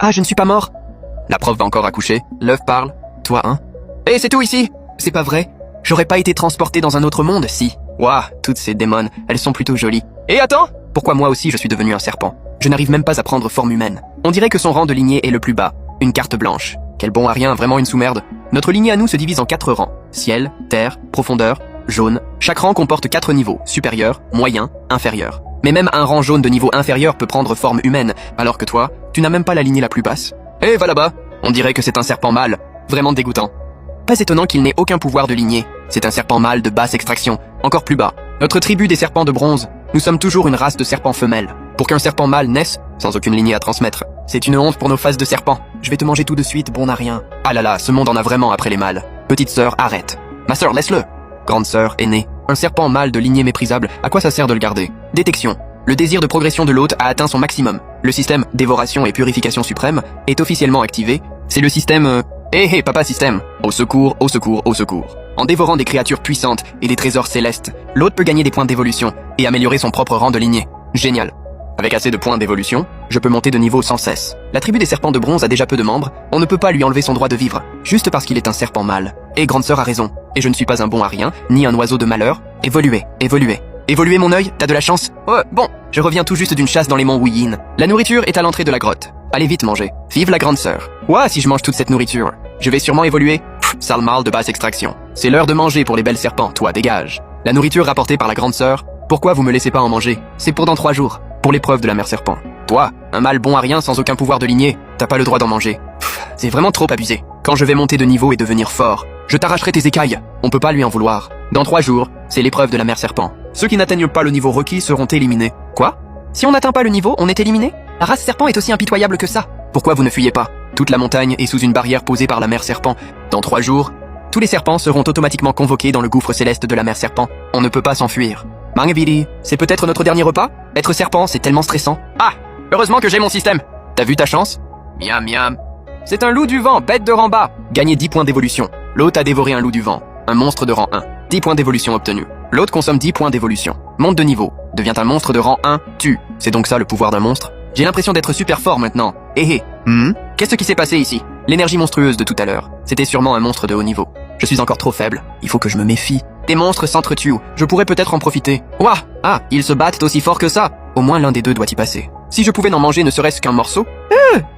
Ah, je ne suis pas mort. La prof va encore accoucher. L'œuf parle. Toi, hein? Et c'est tout ici. C'est pas vrai. J'aurais pas été transporté dans un autre monde, si. Ouah, toutes ces démons, elles sont plutôt jolies. Et attends! Pourquoi moi aussi je suis devenu un serpent? Je n'arrive même pas à prendre forme humaine. On dirait que son rang de lignée est le plus bas. Une carte blanche. Quel bon à rien, vraiment une sous-merde. Notre lignée à nous se divise en 4 rangs. Ciel, terre, profondeur, jaune. Chaque rang comporte 4 niveaux. Supérieur, moyen, inférieur. Mais même un rang jaune de niveau inférieur peut prendre forme humaine, alors que toi, tu n'as même pas la lignée la plus basse. Et va là-bas. On dirait que c'est un serpent mâle. Vraiment dégoûtant. Pas étonnant qu'il n'ait aucun pouvoir de lignée. C'est un serpent mâle de basse extraction, encore plus bas. Notre tribu des serpents de bronze, nous sommes toujours une race de serpents femelles. Pour qu'un serpent mâle naisse, sans aucune lignée à transmettre, c'est une honte pour nos faces de serpents. Je vais te manger tout de suite, bon à rien. Ah là là, ce monde en a vraiment après les mâles. Petite sœur, arrête. Ma sœur, laisse-le. Grande sœur, aînée. Un serpent mâle de lignée méprisable, à quoi ça sert de le garder? Détection. Le désir de progression de l'hôte a atteint son maximum. Le système dévoration et purification suprême est officiellement activé. C'est le système... Hé, papa système. Au secours, au secours, au secours. En dévorant des créatures puissantes et des trésors célestes, l'hôte peut gagner des points d'évolution et améliorer son propre rang de lignée. Génial. Avec assez de points d'évolution, je peux monter de niveau sans cesse. La tribu des serpents de bronze a déjà peu de membres, on ne peut pas lui enlever son droit de vivre, juste parce qu'il est un serpent mâle. Et grande sœur a raison, et je ne suis pas un bon à rien, ni un oiseau de malheur. Évoluez, évoluez. Évoluez mon œil, t'as de la chance? Bon, je reviens tout juste d'une chasse dans les monts Wuyin. La nourriture est à l'entrée de la grotte. Allez vite manger. Vive la grande sœur. Ouah, si je mange toute cette nourriture, je vais sûrement évoluer. Sale mâle de basse extraction. C'est l'heure de manger pour les belles serpents, toi dégage. La nourriture rapportée par la grande sœur, pourquoi vous me laissez pas en manger? C'est pour dans 3 jours, pour l'épreuve de la mère serpent. Toi, un mâle bon à rien sans aucun pouvoir de lignée, t'as pas le droit d'en manger. C'est vraiment trop abusé. Quand je vais monter de niveau et devenir fort, je t'arracherai tes écailles, on peut pas lui en vouloir. Dans 3 jours, c'est l'épreuve de la mère serpent. Ceux qui n'atteignent pas le niveau requis seront éliminés. Quoi? Si on n'atteint pas le niveau, on est éliminé? La race serpent est aussi impitoyable que ça. Pourquoi vous ne fuyez pas? Toute la montagne est sous une barrière posée par la mère serpent. Dans 3 jours, tous les serpents seront automatiquement convoqués dans le gouffre céleste de la mère serpent. On ne peut pas s'enfuir. Mangvili, c'est peut-être notre dernier repas? Être serpent, c'est tellement stressant. Ah! Heureusement que j'ai mon système. T'as vu ta chance? Miam miam. C'est un loup du vent, bête de rang bas. Gagnez 10 points d'évolution. L'hôte a dévoré un loup du vent. Un monstre de rang 1. 10 points d'évolution obtenus. L'hôte consomme 10 points d'évolution. Monte de niveau. Devient un monstre de rang 1. Tue. C'est donc ça le pouvoir d'un monstre? J'ai l'impression d'être super fort maintenant. Qu'est-ce qui s'est passé ici? L'énergie monstrueuse de tout à l'heure. C'était sûrement un monstre de haut niveau. Je suis encore trop faible. Il faut que je me méfie. Des monstres s'entretuent. Je pourrais peut-être en profiter. Ouah! Ah, ils se battent aussi fort que ça. Au moins l'un des deux doit y passer. Si je pouvais n'en manger ne serait-ce qu'un morceau.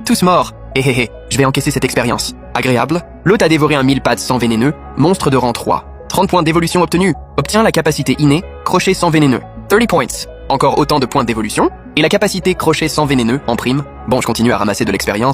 Tous morts. Je vais encaisser cette expérience. Agréable. L'hôte a dévoré un 1000 pattes sans vénéneux. Monstre de rang 3. 30 points d'évolution obtenus. Obtient la capacité innée. Crochet sans vénéneux. 30 points. Encore autant de points d'évolution. Et la capacité crochet sans vénéneux en prime. Bon, je continue à ramasser de l'expérience.